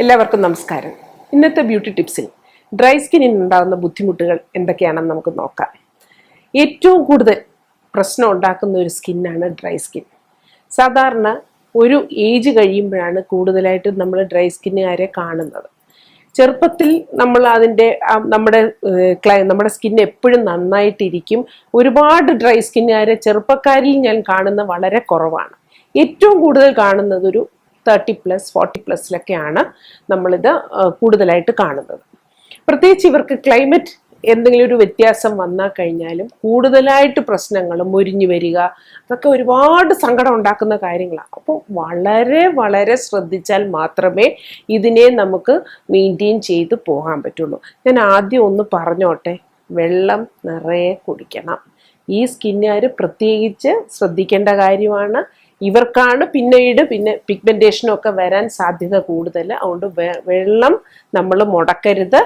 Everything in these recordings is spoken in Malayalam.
എല്ലാവർക്കും നമസ്കാരം. ഇന്നത്തെ ബ്യൂട്ടി ടിപ്സിൽ ഡ്രൈ സ്കിന്നിൽ ഉണ്ടാകുന്ന ബുദ്ധിമുട്ടുകൾ എന്തൊക്കെയാണെന്ന് നമുക്ക് നോക്കാം. ഏറ്റവും കൂടുതൽ പ്രശ്നം ഉണ്ടാക്കുന്ന ഒരു സ്കിന്നാണ് ഡ്രൈ സ്കിൻ. സാധാരണ ഒരു ഏജ് കഴിയുമ്പോഴാണ് കൂടുതലായിട്ട് നമ്മൾ ഡ്രൈ സ്കിന്നുകാരെ കാണുന്നത്. ചെറുപ്പത്തിൽ നമ്മൾ നമ്മുടെ സ്കിൻ എപ്പോഴും നന്നായിട്ടിരിക്കും. ഒരുപാട് ഡ്രൈ സ്കിന്നുകാരെ ചെറുപ്പക്കാരിൽ ഞാൻ കാണുന്ന വളരെ കുറവാണ്. ഏറ്റവും കൂടുതൽ കാണുന്നത് ഒരു 30+, 40+ലൊക്കെയാണ് നമ്മളിത് കൂടുതലായിട്ട് കാണുന്നത്. പ്രത്യേകിച്ച് ഇവർക്ക് ക്ലൈമറ്റ് എന്തെങ്കിലും ഒരു വ്യത്യാസം വന്നാൽ കഴിഞ്ഞാലും കൂടുതലായിട്ട് പ്രശ്നങ്ങൾ മുരിഞ്ഞു വരിക, അതൊക്കെ ഒരുപാട് സങ്കടം ഉണ്ടാക്കുന്ന കാര്യങ്ങളാണ്. അപ്പോൾ വളരെ വളരെ ശ്രദ്ധിച്ചാൽ മാത്രമേ ഇതിനെ നമുക്ക് മെയിൻറ്റെയിൻ ചെയ്ത് പോകാൻ പറ്റുള്ളൂ. ഞാൻ ആദ്യം ഒന്ന് പറഞ്ഞോട്ടെ, വെള്ളം നിറയെ കുടിക്കണം. ഈ സ്കിന്നുകാർ പ്രത്യേകിച്ച് ശ്രദ്ധിക്കേണ്ട കാര്യമാണ്. ഇവർക്കാണ് പിന്നെ പിഗ്മെന്റേഷനും ഒക്കെ വരാൻ സാധ്യത കൂടുതൽ. അതുകൊണ്ട് വെള്ളം നമ്മൾ മുടക്കരുത്.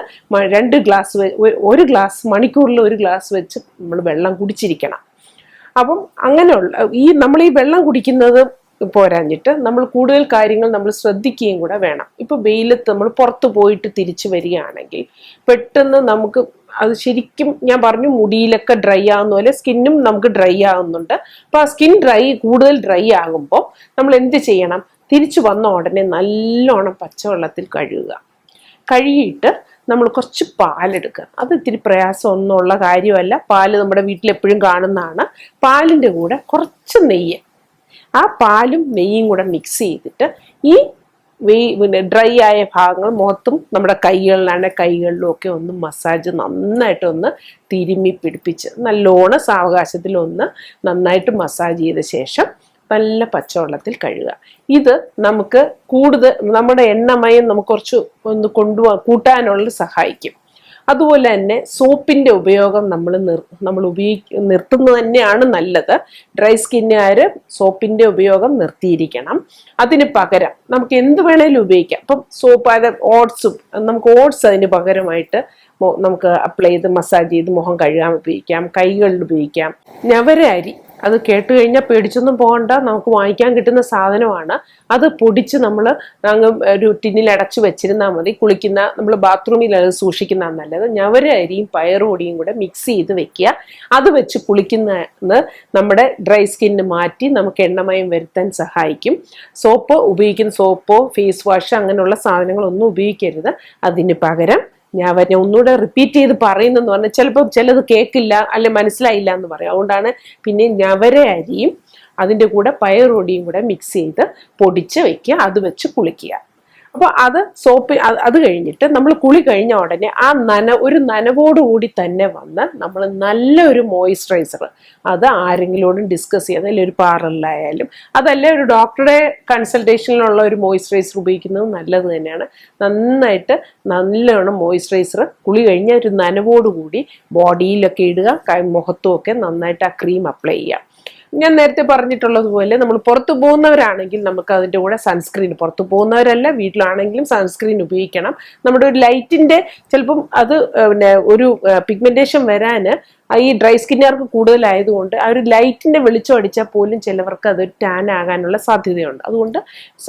2 ഗ്ലാസ് ഒരു ഗ്ലാസ് മണിക്കൂറിൽ 1 ഗ്ലാസ് വെച്ച് നമ്മൾ വെള്ളം കുടിച്ചിരിക്കണം. അപ്പം അങ്ങനെയുള്ള നമ്മൾ ഈ വെള്ളം കുടിക്കുന്നത് പോരാഞ്ഞിട്ട് നമ്മൾ കൂടുതൽ കാര്യങ്ങൾ നമ്മൾ ശ്രദ്ധിക്കുകയും കൂടെ വേണം. ഇപ്പൊ വെയിലത്ത് നമ്മൾ പുറത്ത് പോയിട്ട് തിരിച്ചു വരികയാണെങ്കിൽ പെട്ടെന്ന് നമുക്ക് അത് ശരിക്കും ഞാൻ പറഞ്ഞു മുടിയിലൊക്കെ ഡ്രൈ ആകുന്ന പോലെ സ്കിന്നും നമുക്ക് ഡ്രൈ ആകുന്നുണ്ട്. അപ്പൊ ആ സ്കിൻ കൂടുതൽ ഡ്രൈ ആകുമ്പോൾ നമ്മൾ എന്ത് ചെയ്യണം? തിരിച്ചു വന്ന ഉടനെ നല്ലോണം പച്ചവെള്ളത്തിൽ കഴുകിയിട്ട് നമ്മൾ കുറച്ച് പാലെടുക്കുക. അത് ഇത്തിരി പ്രയാസം ഒന്നുമുള്ള കാര്യമല്ല. പാല് നമ്മുടെ വീട്ടിലെപ്പോഴും കാണുന്നതാണ്. പാലിൻ്റെ കൂടെ കുറച്ച് നെയ്യ്, ആ പാലും നെയ്യും കൂടെ മിക്സ് ചെയ്തിട്ട് ഈ ഡ്രൈ ആയ ഭാഗങ്ങൾ മൊത്തം നമ്മുടെ കൈകളിലും ഒക്കെ ഒന്ന് മസാജ് നന്നായിട്ടൊന്ന് തിരുമ്മി പിടിപ്പിച്ച് നല്ലോണം സാവകാശത്തിൽ ഒന്ന് നന്നായിട്ട് മസാജ് ചെയ്ത ശേഷം നല്ല പച്ചവെള്ളത്തിൽ കഴുകുക. ഇത് നമുക്ക് കൂടുതൽ നമ്മുടെ എണ്ണമയം നമുക്ക് കുറച്ച് ഒന്ന് കൂട്ടാനുള്ള സഹായിക്കും. അതുപോലെ തന്നെ സോപ്പിന്റെ ഉപയോഗം നമ്മൾ നിർത്തുന്നത് തന്നെയാണ് നല്ലത്. ഡ്രൈ സ്കിന്നുകാർ സോപ്പിന്റെ ഉപയോഗം നിർത്തിയിരിക്കണം. അതിന് പകരം നമുക്ക് എന്ത് വേണേലും ഉപയോഗിക്കാം. ഇപ്പം സോപ്പ് നമുക്ക് ഓട്സ് അതിന് പകരമായിട്ട് നമുക്ക് അപ്ലൈ ചെയ്ത് മസാജ് ചെയ്ത് മുഖം കഴുകാൻ ഉപയോഗിക്കാം, കൈകളിൽ ഉപയോഗിക്കാം. ഞവര അരി, അത് കേട്ട് കഴിഞ്ഞാൽ പേടിച്ചൊന്നും പോകണ്ട, നമുക്ക് വാങ്ങിക്കാൻ കിട്ടുന്ന സാധനമാണ്. അത് പൊടിച്ച് നമ്മൾ ഒരു ടിന്നിൽ അടച്ചു വെച്ചിരുന്നാൽ മതി. നമ്മൾ ബാത്റൂമിൽ അത് സൂക്ഷിക്കുന്നതാണ് നല്ലത്. ഞവര അരിയും പയറുപൊടിയും കൂടെ മിക്സ് ചെയ്ത് വെക്കുക. അത് വെച്ച് കുളിക്കുന്നത് നമ്മുടെ ഡ്രൈ സ്കിന്ന് മാറ്റി നമുക്ക് എണ്ണമയം വരുത്താൻ സഹായിക്കും. സോപ്പോ ഫേസ് വാഷ് അങ്ങനെയുള്ള സാധനങ്ങളൊന്നും ഉപയോഗിക്കരുത്. അതിന് പകരം ഞാൻ ഒന്നുകൂടെ റിപ്പീറ്റ് ചെയ്ത് പറയുന്നെന്ന് പറഞ്ഞാൽ ചിലപ്പോൾ ചിലത് കേൾക്കില്ല, അല്ലെ മനസ്സിലായില്ല എന്ന് പറയും. അതുകൊണ്ടാണ് പിന്നെ ഞവര അരിയും അതിൻ്റെ കൂടെ പയറുപൊടിയും കൂടെ മിക്സ് ചെയ്ത് പൊടിച്ച് വെക്കുക. അത് വെച്ച് കുളിക്കുക. അപ്പോൾ അത് കഴിഞ്ഞിട്ട് നമ്മൾ കുളി കഴിഞ്ഞ ഉടനെ ഒരു നനവോടുകൂടി തന്നെ വന്ന് നമ്മൾ നല്ലൊരു മോയിസ്ചറൈസർ, അത് ആരെങ്കിലോടും ഡിസ്കസ് ചെയ്യാതെ, അല്ലെങ്കിൽ ഒരു പാർലറിലായാലും അതല്ല ഒരു ഡോക്ടറുടെ കൺസൾട്ടേഷനിലുള്ള ഒരു മോയിസ്ചറൈസർ ഉപയോഗിക്കുന്നത് നല്ലത് തന്നെയാണ്. നല്ലോണം മോയിസ്ചറൈസർ കുളി കഴിഞ്ഞ ഒരു നനവോടുകൂടി ബോഡിയിലൊക്കെ ഇടുക. മുഖത്തും ഒക്കെ നന്നായിട്ട് ആ ക്രീം അപ്ലൈ ചെയ്യുക. ഞാൻ നേരത്തെ പറഞ്ഞിട്ടുള്ളതുപോലെ നമ്മൾ പുറത്തു പോകുന്നവരാണെങ്കിൽ നമുക്ക് അതിൻ്റെ കൂടെ സൺസ്ക്രീൻ, പുറത്തു പോകുന്നവരല്ല വീട്ടിലാണെങ്കിലും സൺസ്ക്രീൻ ഉപയോഗിക്കണം. നമ്മുടെ ഒരു ലൈറ്റിൻ്റെ ചിലപ്പം അത് ഒരു പിഗ്മെന്റേഷൻ വരാൻ ഈ ഡ്രൈ സ്കിന്നുകാർക്ക് കൂടുതലായതുകൊണ്ട് ആ ഒരു ലൈറ്റിൻ്റെ വെളിച്ചം അടിച്ചാൽ പോലും ചിലവർക്ക് അത് ടാൻ ആകാനുള്ള സാധ്യതയുണ്ട്. അതുകൊണ്ട്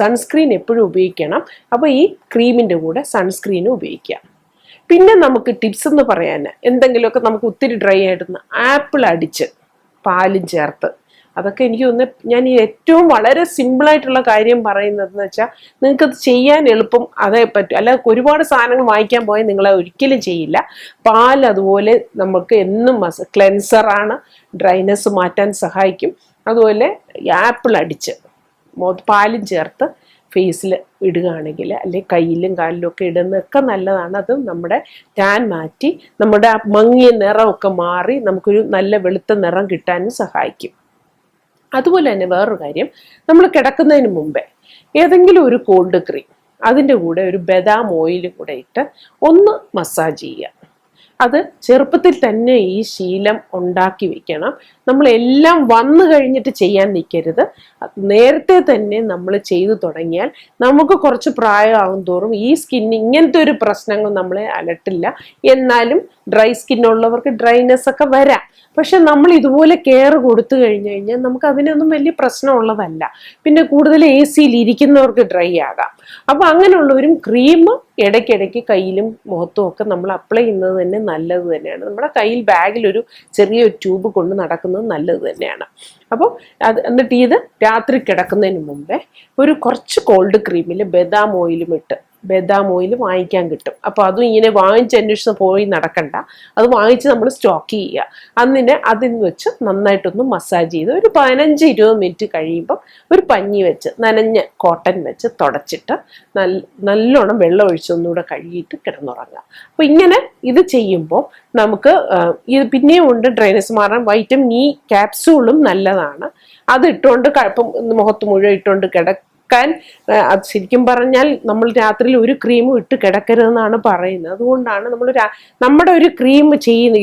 സൺസ്ക്രീൻ എപ്പോഴും ഉപയോഗിക്കണം. അപ്പോൾ ഈ ക്രീമിൻ്റെ കൂടെ സൺസ്ക്രീനും ഉപയോഗിക്കുക. പിന്നെ നമുക്ക് ടിപ്സ് എന്ന് പറയാൻ എന്തെങ്കിലുമൊക്കെ നമുക്ക് ഒത്തിരി ഡ്രൈ ആയിട്ടൊന്ന് ആപ്പിൾ അടിച്ച് പാലും ചേർത്ത്, അതൊക്കെ എനിക്ക് തോന്നുന്നു ഞാൻ ഏറ്റവും വളരെ സിമ്പിളായിട്ടുള്ള കാര്യം പറയുന്നതെന്ന് വെച്ചാൽ നിങ്ങൾക്കത് ചെയ്യാൻ എളുപ്പം അതേ പറ്റും. അല്ല ഒരുപാട് സാധനങ്ങൾ വാങ്ങിക്കാൻ പോയാൽ നിങ്ങളെ ഒരിക്കലും ചെയ്യില്ല. പാൽ അതുപോലെ നമുക്ക് എന്നും ക്ലെൻസറാണ്, ഡ്രൈനെസ് മാറ്റാൻ സഹായിക്കും. അതുപോലെ ആപ്പിൾ അടിച്ച് പാലും ചേർത്ത് ഫേസിൽ ഇടുകയാണെങ്കിൽ, അല്ലെങ്കിൽ കയ്യിലും കാലിലും ഒക്കെ ഇടുന്നതൊക്കെ നല്ലതാണ്. അത് നമ്മുടെ ടാൻ മാറ്റി നമ്മുടെ മങ്ങിയ നിറമൊക്കെ മാറി നമുക്കൊരു നല്ല വെളുത്ത നിറം കിട്ടാനും സഹായിക്കും. അതുപോലെ തന്നെ വേറൊരു കാര്യം, നമ്മൾ കിടക്കുന്നതിന് മുമ്പേ ഏതെങ്കിലും ഒരു കോൾഡ് ക്രീം അതിൻ്റെ കൂടെ ഒരു ബദാം ഓയിലും കൂടെ ഇട്ട് ഒന്ന് മസാജ് ചെയ്യുക. അത് ചെറുപ്പത്തിൽ തന്നെ ഈ ശീലം ഉണ്ടാക്കി വെക്കണം. നമ്മൾ എല്ലാം വന്നു കഴിഞ്ഞിട്ട് ചെയ്യാൻ നിൽക്കരുത്. നേരത്തെ തന്നെ നമ്മൾ ചെയ്തു തുടങ്ങിയാൽ നമുക്ക് കുറച്ച് പ്രായമാകും തോറും ഈ സ്കിന്നിന് ഇങ്ങനത്തെ ഒരു പ്രശ്നങ്ങൾ നമ്മളെ അലട്ടില്ല. എന്നാലും ഡ്രൈ സ്കിന്നുള്ളവർക്ക് ഡ്രൈനെസ് ഒക്കെ വരാം. പക്ഷെ നമ്മൾ ഇതുപോലെ കെയർ കൊടുത്തു കഴിഞ്ഞു കഴിഞ്ഞാൽ നമുക്ക് അതിനൊന്നും വലിയ പ്രശ്നമുള്ളതല്ല. പിന്നെ കൂടുതൽ AC-യിൽ ഇരിക്കുന്നവർക്ക് ഡ്രൈ ആകാം. അപ്പൊ അങ്ങനെയുള്ളവരും ക്രീം ഇടയ്ക്കിടയ്ക്ക് കയ്യിലും മുഖത്തും ഒക്കെ നമ്മൾ അപ്ലൈ ചെയ്യുന്നത് തന്നെ നല്ലത് തന്നെയാണ്. നമ്മുടെ കയ്യിൽ ബാഗിൽ ഒരു ചെറിയൊരു ട്യൂബ് കൊണ്ട് നടക്കുന്നത് നല്ലത് തന്നെയാണ്. അപ്പോൾ എന്നിട്ട് ഇത് രാത്രി കിടക്കുന്നതിന് മുമ്പേ ഒരു കുറച്ച് കോൾഡ് ക്രീമിൽ ബദാം ഓയിലും ഇട്ട്, ബദാം ഓയിൽ വാങ്ങിക്കാൻ കിട്ടും. അപ്പോൾ അതും ഇങ്ങനെ വാങ്ങിച്ച് അന്വേഷിച്ച് പോയി നടക്കണ്ട, അത് വാങ്ങിച്ച് നമ്മൾ സ്റ്റോക്ക് ചെയ്യുക. അതിന് വെച്ച് നന്നായിട്ടൊന്ന് മസാജ് ചെയ്ത് ഒരു 15-20 മിനിറ്റ് കഴിയുമ്പം ഒരു പഞ്ഞി വെച്ച് നനഞ്ഞ കോട്ടൺ വെച്ച് തുടച്ചിട്ട് നല്ലോണം വെള്ളം ഒഴിച്ചൊന്നുകൂടെ കഴുകിയിട്ട് കിടന്നുറങ്ങുക. അപ്പോൾ ഇങ്ങനെ ഇത് ചെയ്യുമ്പോൾ നമുക്ക് ഇത് പിന്നെയും ഉണ്ട് ഡ്രൈനസ് മാറാൻ വൈറ്റമിൻ E ക്യാപ്സൂളും നല്ലതാണ്. അത് ഇട്ടുകൊണ്ട് മുഖത്ത് മുഴുവൻ ഇട്ടുകൊണ്ട് അത് ശരിക്കും പറഞ്ഞാൽ നമ്മൾ രാത്രിയിൽ ഒരു ക്രീമും ഇട്ട് കിടക്കരുതെന്നാണ് പറയുന്നത്. അതുകൊണ്ടാണ് നമ്മുടെ ഒരു ക്രീം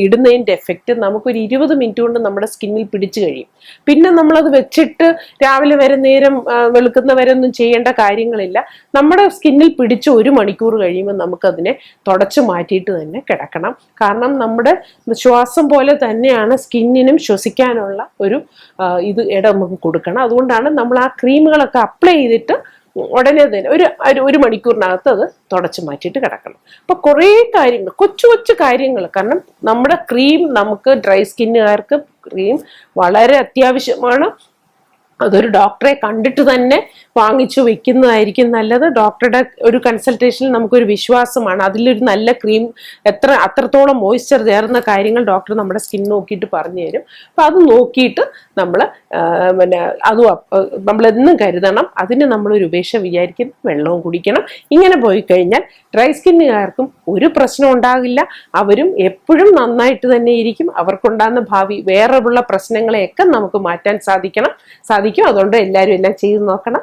ഇടുന്നതിൻ്റെ എഫക്റ്റ് നമുക്കൊരു 20 മിനിറ്റ് കൊണ്ട് നമ്മുടെ സ്കിന്നിൽ പിടിച്ചു കഴിയും. പിന്നെ നമ്മളത് വെച്ചിട്ട് രാവിലെ വരെ നേരം വെളുക്കുന്ന വരെ ഒന്നും ചെയ്യേണ്ട കാര്യങ്ങളില്ല. നമ്മുടെ സ്കിന്നിൽ പിടിച്ച് 1 മണിക്കൂർ കഴിയുമ്പോൾ നമുക്കതിനെ തുടച്ചു മാറ്റിയിട്ട് തന്നെ കിടക്കണം. കാരണം നമ്മുടെ ശ്വാസം പോലെ തന്നെയാണ് സ്കിന്നിനും ശ്വസിക്കാനുള്ള ഒരു ഇടം നമുക്ക് കൊടുക്കണം. അതുകൊണ്ടാണ് നമ്മൾ ആ ക്രീമുകളൊക്കെ അപ്ലൈ ചെയ്തിട്ട് ഉടനെ തന്നെ ഒരു മണിക്കൂറിനകത്ത് അത് തുടച്ചു മാറ്റിയിട്ട് കിടക്കണം. അപ്പൊ കുറേ കാര്യങ്ങൾ, കൊച്ചു കൊച്ചു കാര്യങ്ങൾ. കാരണം നമ്മുടെ ക്രീം, നമുക്ക് ഡ്രൈ സ്കിന്നുകാർക്ക് ക്രീം വളരെ അത്യാവശ്യമാണ്. അതൊരു ഡോക്ടറെ കണ്ടിട്ട് തന്നെ വാങ്ങിച്ചു വെക്കുന്നതായിരിക്കും നല്ലത്. ഡോക്ടറുടെ ഒരു കൺസൾട്ടേഷനിൽ നമുക്കൊരു വിശ്വാസമാണ്. അതിലൊരു നല്ല ക്രീം അത്രത്തോളം മോയ്സ്ചർ ചേർന്ന കാര്യങ്ങൾ ഡോക്ടർ നമ്മുടെ സ്കിൻ നോക്കിയിട്ട് പറഞ്ഞു തരും. അപ്പം അത് നോക്കിയിട്ട് നമ്മൾ നമ്മളെന്നും കരുതണം. അതിന് നമ്മളൊരു ഉപേക്ഷ വിചാരിക്കും, വെള്ളവും കുടിക്കണം. ഇങ്ങനെ പോയി കഴിഞ്ഞാൽ ഡ്രൈ സ്കിന്നുകാർക്കും ഒരു പ്രശ്നം ഉണ്ടാകില്ല. അവരും എപ്പോഴും നന്നായിട്ട് തന്നെ ഇരിക്കും. അവർക്കുണ്ടാകുന്ന ഭാവി വേറെയുള്ള പ്രശ്നങ്ങളെയൊക്കെ നമുക്ക് മാറ്റാൻ സാധിക്കും. അതുകൊണ്ട് എല്ലാവരും എല്ലാം ചെയ്ത് നോക്കണം.